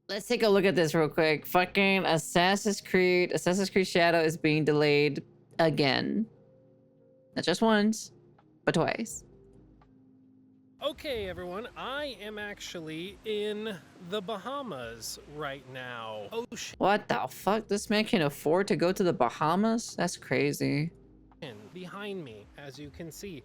Let's take a look at this real quick. Fucking Assassin's Creed Shadow is being delayed again. Not just once, but twice. Okay, everyone, I am actually in the Bahamas right now. Ocean What the fuck? This man can afford to go to the Bahamas? That's crazy. behind me, as you can see.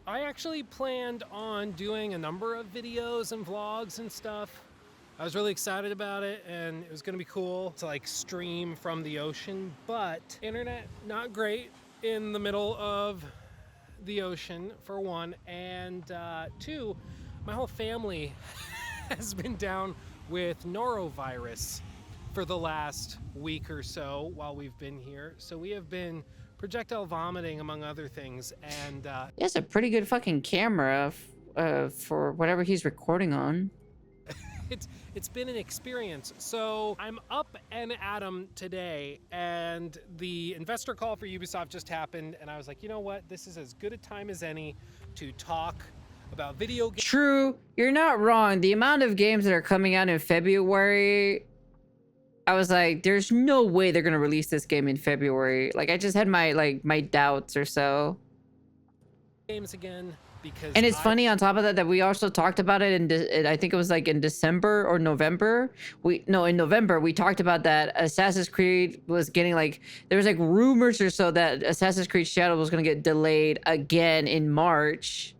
I actually planned on doing a number of videos and vlogs and stuff. I was really excited about it, and it was gonna be cool to like stream from the ocean, but internet not great in the middle of the ocean, for one, and two, my whole family has been down with norovirus for the last week or so while we've been here. So we have been projectile vomiting, among other things, and He has a pretty good fucking camera for whatever he's recording on. it's been an experience. So I'm up and at 'em today, and the investor call for Ubisoft just happened, and I was like, you know what? This is as good a time as any to talk about video games. True, you're not wrong. The amount of games that are coming out in February, I was like, there's no way they're gonna release this game in February. Like, I just had my doubts or so. Games again. Because and it's funny on top of that we also talked about it in I think it was like in December or November. In November we talked about that Assassin's Creed was getting like, there was like rumors or so that Assassin's Creed Shadow was going to get delayed again in March,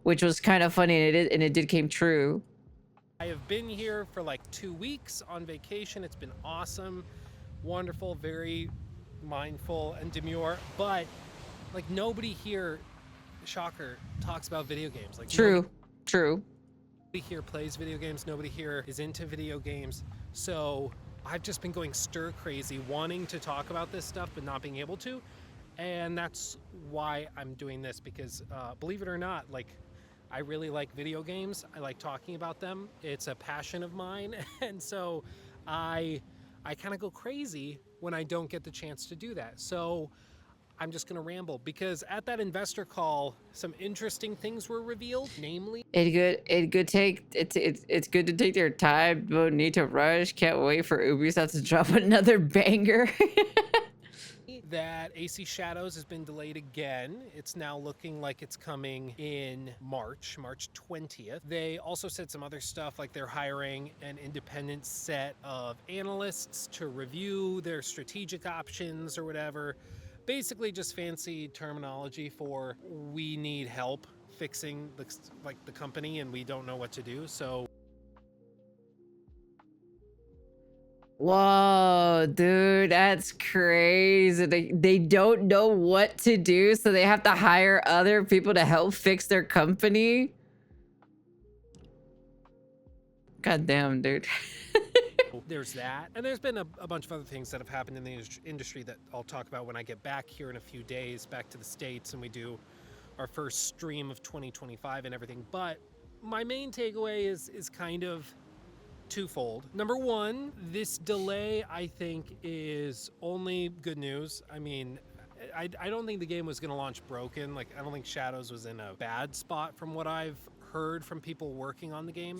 which was kind of funny, and it did came true. I have been here for like 2 weeks on vacation. It's been awesome, wonderful, very mindful and demure, but like nobody here, shocker, talks about video games. Like true. Nobody here plays video games. Nobody here is into video games. So I've just been going stir crazy, wanting to talk about this stuff but not being able to. And that's why I'm doing this, because believe it or not, like, I really like video games. I like talking about them. It's a passion of mine. And so I kind of go crazy when I don't get the chance to do that. So I'm just gonna ramble, because at that investor call, some interesting things were revealed. Namely, it's good to take their time. Don't need to rush. Can't wait for Ubisoft to drop another banger. that AC Shadows has been delayed again. It's now looking like it's coming in March 20th. They also said some other stuff, like they're hiring an independent set of analysts to review their strategic options or whatever. Basically just fancy terminology for, we need help fixing the company and we don't know what to do. So whoa, dude, that's crazy. They don't know what to do, so they have to hire other people to help fix their company. God damn, dude. there's that, and there's been a bunch of other things that have happened in the industry that I'll talk about when I get back here in a few days, back to the States, and we do our first stream of 2025 and everything. But my main takeaway is kind of twofold. Number one, this delay I think is only good news. I mean, I don't think the game was going to launch broken. Like, I don't think Shadows was in a bad spot from what I've heard from people working on the game.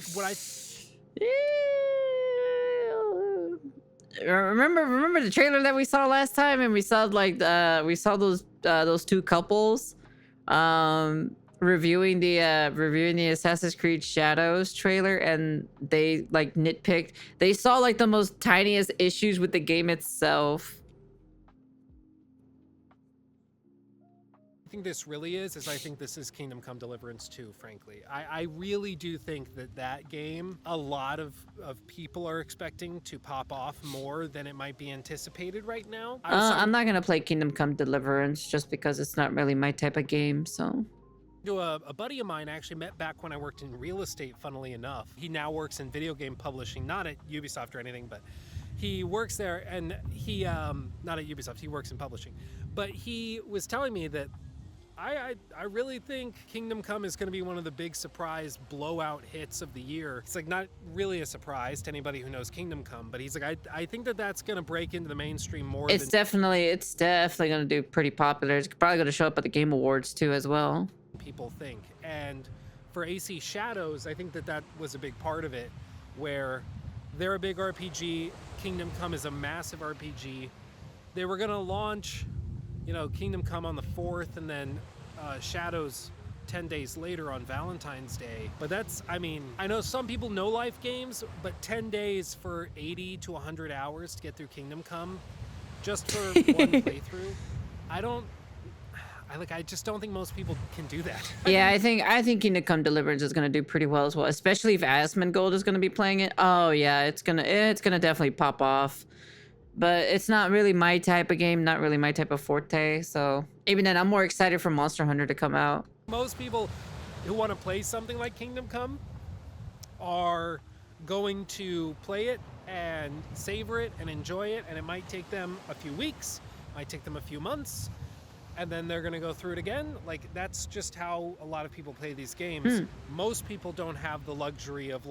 Remember the trailer that we saw last time, and we saw like those two couples reviewing the Assassin's Creed Shadows trailer, and they like nitpicked. They saw like the most tiniest issues with the game itself. I think this really is I think this is Kingdom Come Deliverance 2, frankly. I really do think that game, a lot of people are expecting to pop off more than it might be anticipated right now. I'm not gonna play Kingdom Come Deliverance just because it's not really my type of game, so. A buddy of mine I actually met back when I worked in real estate, funnily enough. He now works in video game publishing, not at Ubisoft or anything, but he works there, and he, not at Ubisoft, he works in publishing. But he was telling me that I really think Kingdom Come is going to be one of the big surprise blowout hits of the year. It's like not really a surprise to anybody who knows Kingdom Come, but he's like, I think that's going to break into the mainstream more. It's definitely going to do pretty popular. It's probably going to show up at the Game Awards too as well. People think. And for AC Shadows, I think that was a big part of it, where They're a big RPG. Kingdom Come is a massive RPG. They were gonna launch, Kingdom Come on the 4th, and then Shadows 10 days later on Valentine's Day. But I know some people know life games, but 10 days for 80 to 100 hours to get through Kingdom Come just for one playthrough, I just don't think most people can do that. Yeah, I think Kingdom Come Deliverance is gonna do pretty well as well, especially if Asmongold is gonna be playing it. Oh yeah, it's gonna definitely pop off. But it's not really my type of game, not really my type of forte. So even then, I'm more excited for Monster Hunter to come out. Most people who want to play something like Kingdom Come are going to play it and savor it and enjoy it, and it might take them a few weeks, might take them a few months, and then they're going to go through it again. Like, that's just how a lot of people play these games. Most people don't have the luxury of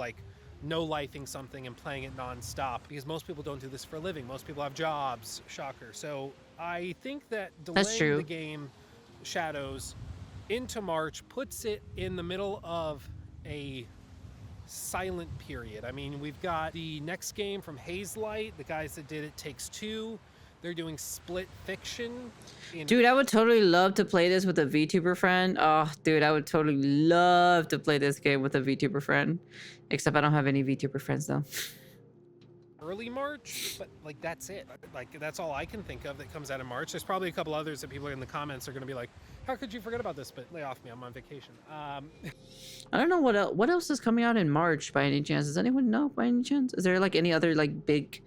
no-lifing something and playing it non-stop, because most people don't do this for a living. Most people have jobs, shocker. So I think that delaying the game Shadows into March puts it in the middle of a silent period. I mean, we've got the next game from Hazelight, the guys that did It Takes Two. They're doing Split Fiction. Dude, I would totally love to play this with a VTuber friend. Oh, dude, I would totally love to play this game with a VTuber friend. Except I don't have any VTuber friends, though. Early March, but that's it. That's all I can think of that comes out in March. There's probably a couple others that people in the comments are going to be like, how could you forget about this? But lay off me, I'm on vacation. I don't know what else is coming out in March by any chance. Does anyone know by any chance? Is there any other big,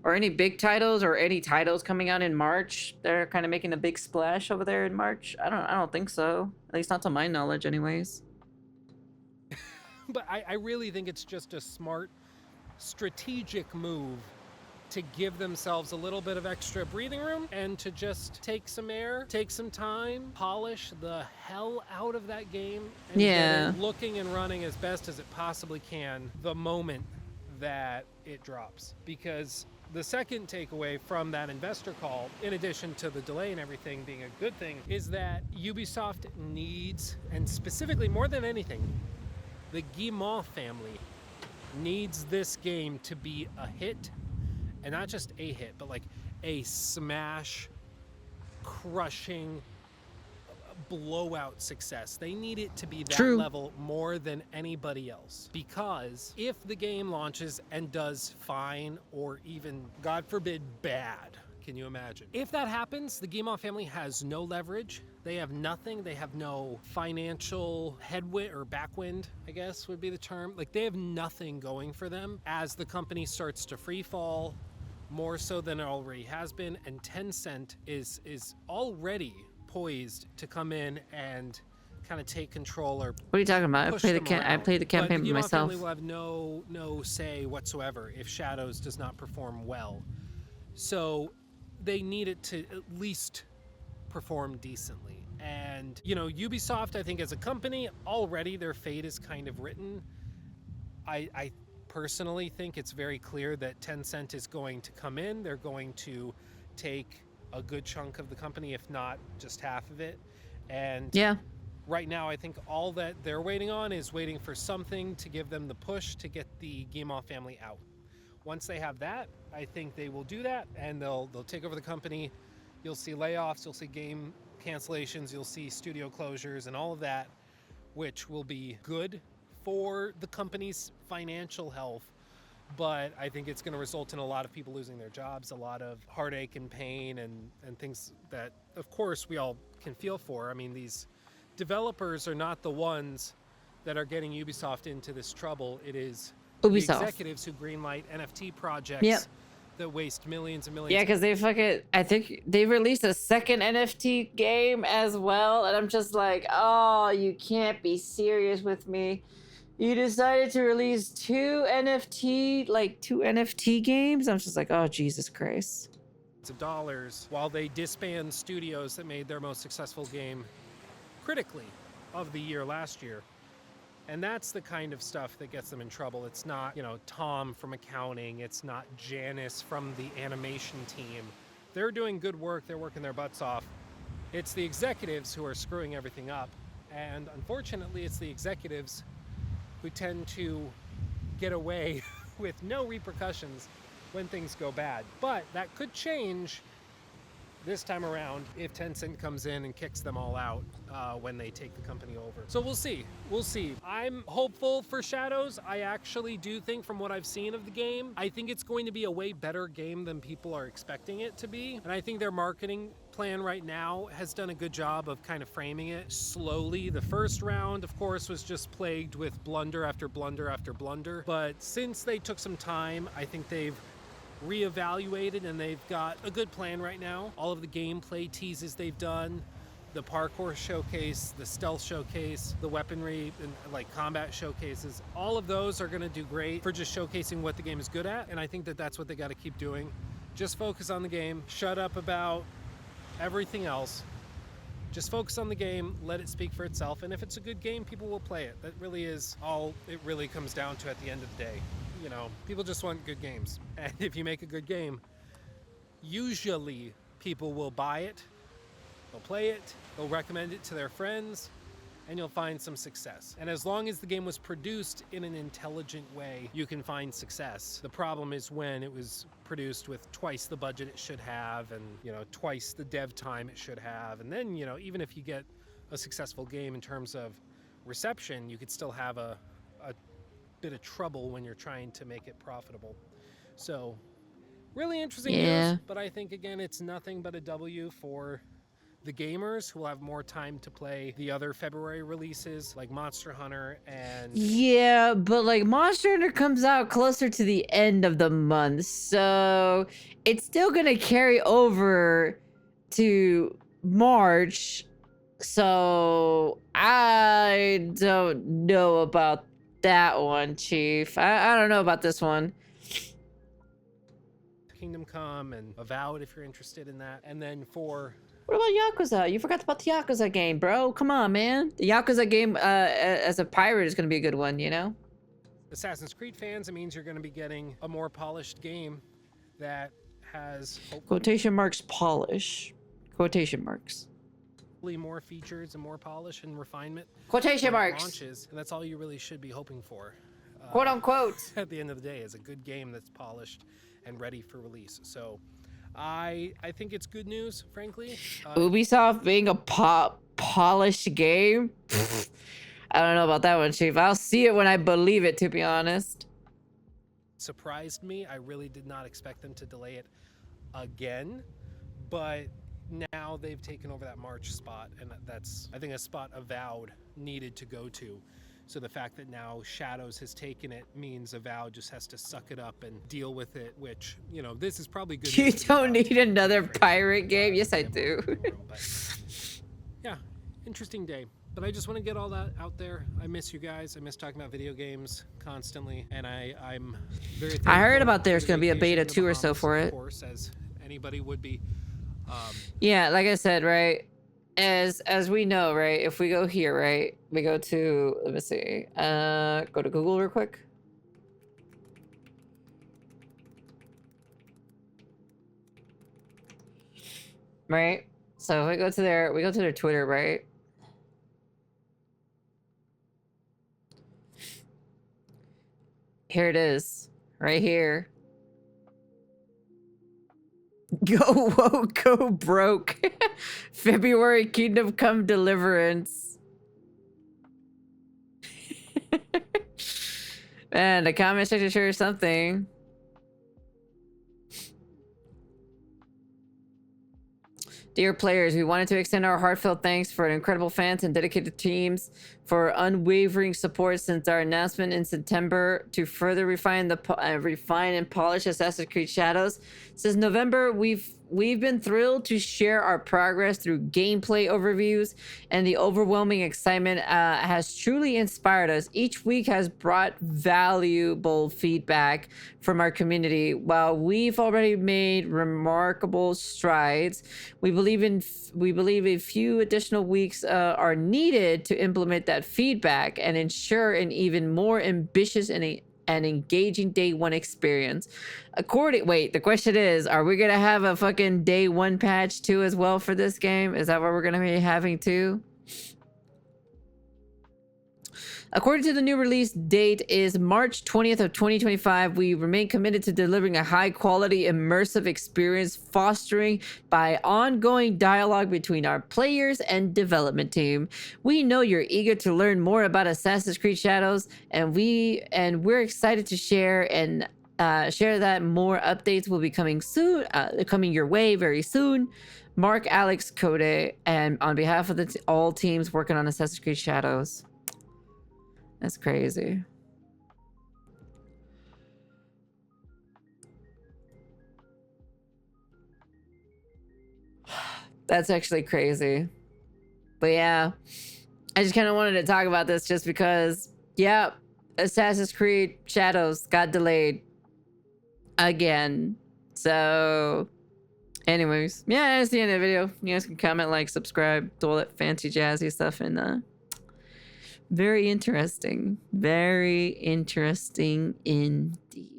or any big titles, or any titles coming out in March? They're kind of making a big splash over there in March. I don't think so. At least not to my knowledge, anyways. But I really think it's just a smart, strategic move to give themselves a little bit of extra breathing room and to just take some air, take some time, polish the hell out of that game, and get it looking and running as best as it possibly can the moment that it drops. Because the second takeaway from that investor call, in addition to the delay and everything being a good thing, is that Ubisoft needs, and specifically more than anything, the Guillemot family needs this game to be a hit, and not just a hit, but a smash, crushing, blowout success. They need it to be that level more than anybody else, because if the game launches and does fine, or even, God forbid, bad, can you imagine? If that happens, the Guillemot family has no leverage. They have nothing. They have no financial headwind, or backwind, I guess would be the term. They have nothing going for them as the company starts to free fall, more so than it already has been. And Tencent is already poised to come in and kind of take control. Or what are you talking about? I played the campaign by myself. Family will have no say whatsoever if Shadows does not perform well. So they need it to at least perform decently. And Ubisoft, I think as a company, already their fate is kind of written. I personally think it's very clear that Tencent is going to come in. They're going to take a good chunk of the company, if not just half of it. And right now, I think all that they're waiting on is waiting for something to give them the push to get the Guillemot family out. Once they have that, I think they will do that, and they'll take over the company. You'll see layoffs, you'll see game cancellations, you'll see studio closures and all of that, which will be good for the company's financial health. But I think it's going to result in a lot of people losing their jobs, a lot of heartache and pain and things that, of course, we all can feel for. I mean, these developers are not the ones that are getting Ubisoft into this trouble. It is Ubisoft, the executives who greenlight NFT projects that waste millions and millions. Yeah, because I think they released a second NFT game as well, and I'm just like, oh, you can't be serious with me. You decided to release two NFT games? I'm just like, oh, Jesus Christ. Of dollars while they disband studios that made their most successful game critically of the year last year. And that's the kind of stuff that gets them in trouble. It's not, Tom from accounting. It's not Janice from the animation team. They're doing good work. They're working their butts off. It's the executives who are screwing everything up. And unfortunately, it's the executives who tend to get away with no repercussions when things go bad. But that could change this time around if Tencent comes in and kicks them all out when they take the company over. So we'll see. We'll see. I'm hopeful for Shadows. I actually do think, from what I've seen of the game, I think it's going to be a way better game than people are expecting it to be. And I think their marketing plan right now has done a good job of kind of framing it slowly. The first round, of course, was just plagued with blunder after blunder after blunder. But since they took some time, I think they've reevaluated and they've got a good plan right now. All of the gameplay teases they've done, the parkour showcase, the stealth showcase, the weaponry and like combat showcases, all of those are going to do great for just showcasing what the game is good at. And I think that that's what they got to keep doing. Just focus on the game, shut up about everything else. Just focus on the game, let it speak for itself, and if it's a good game, people will play it. That really is all it really comes down to at the end of the day. You know, people just want good games. And if you make a good game, usually people will buy it, they'll play it, they'll recommend it to their friends, and you'll find some success. And as long as the game was produced in an intelligent way, you can find success. The problem is when it was produced with twice the budget it should have and, you know, twice the dev time it should have. And then, you know, even if you get a successful game in terms of reception, you could still have a bit of trouble when you're trying to make it profitable. So really interesting news, but I think again it's nothing but a W for the gamers who will have more time to play the other February releases like Monster Hunter and... Yeah, but like Monster Hunter comes out closer to the end of the month, so it's still gonna carry over to March. So I don't know about that one, Chief. I don't know about this one. Kingdom Come and Avowed if you're interested in that. And then for... What about Yakuza? You forgot about the Yakuza game, bro. Come on, man. The Yakuza game as a pirate is going to be a good one, you know? Assassin's Creed fans, it means you're going to be getting a more polished game that has... Quotation marks polish. Quotation marks. More features and more polish and refinement. Quotation marks. Launches, and that's all you really should be hoping for. Quote unquote. At the end of the day, is a good game that's polished and ready for release. So I think it's good news, frankly. Ubisoft being a polished game? I don't know about that one, Chief. I'll see it when I believe it, to be honest. Surprised me. I really did not expect them to delay it again, but now they've taken over that March spot, and that's, I think, a spot Avowed needed to go to. So the fact that now Shadows has taken it means Avowed just has to suck it up and deal with it, which, you know, this is probably good. You don't need another pirate game? Yes, I do. But, yeah, interesting day. But I just want to get all that out there. I miss you guys. I miss talking about video games constantly, and I'm very thankful. I heard about there's going to be a beta 2 or so for it. Of course, as anybody would be. Yeah, like I said, right, as we know, right, if we go here, right, we go to, let me see, go to Google real quick. Right, so if we go to their Twitter, right, here it is, right here. Go woke, go broke. February Kingdom Come Deliverance. Man, the comment section sure is something. Dear players, we wanted to extend our heartfelt thanks for incredible fans and dedicated teams for unwavering support since our announcement in September to further refine and polish Assassin's Creed Shadows. Since November, we've been thrilled to share our progress through gameplay overviews, and the overwhelming excitement has truly inspired us. Each week has brought valuable feedback from our community. While we've already made remarkable strides, we believe a few additional weeks are needed to implement that feedback and ensure an even more ambitious and engaging day one experience. Wait, the question is, are we gonna have a fucking day one patch too as well for this game? Is that what we're gonna be having too? According to the new release date is March 20th of 2025. We remain committed to delivering a high quality immersive experience fostering by ongoing dialogue between our players and development team. We know you're eager to learn more about Assassin's Creed Shadows, and we're excited to share that more updates will be coming soon, coming your way very soon. Mark, Alex, Code, and on behalf of all teams working on Assassin's Creed Shadows. That's crazy. That's actually crazy. But yeah, I just kind of wanted to talk about this just because, yeah, Assassin's Creed Shadows got delayed again. So, anyways, yeah, that's the end of the video. You guys can comment, like, subscribe, do all that fancy jazzy stuff, and very interesting. Very interesting indeed.